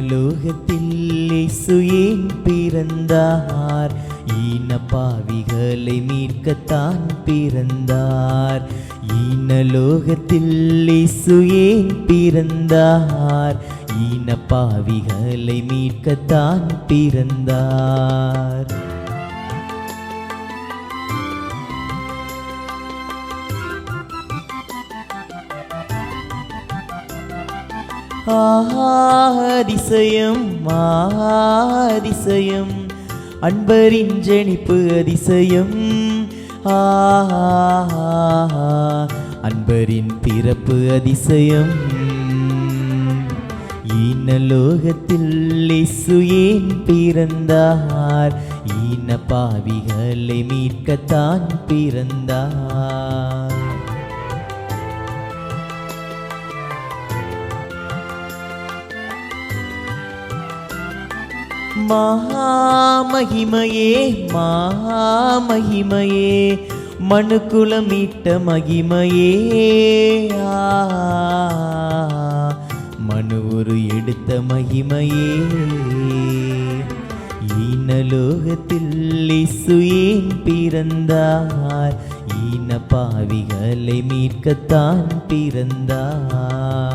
ஈனலோகத்தில் இயேசு ஏன் பிறந்தார்? ஈன பாவிகளை மீட்கத்தான் பிறந்தார். ஈனலோகத்தில் இயேசு ஏன் பிறந்தார்? ஈன பாவிகளை மீட்கத்தான் பிறந்தார். அதிசயம் அதிசயம் அன்பரின் ஜெனிப்பு அதிசயம். அன்பரின் பிறப்பு அதிசயம். ஈனலோகத்தில் இயேசு ஏன் பிறந்தார்? ஈன பாவிகளை மீட்கத்தான் பிறந்தார். மகாமகிமையே மகாமகிமையே மனுக்குலம் மீட்ட மகிமையே. மனு ஒரு எடுத்த மகிமையே. ஈனலோகத்தில் இயேசு ஏன் பிறந்தார்? ஈன பாவிகளை மீட்கத்தான் பிறந்தார்.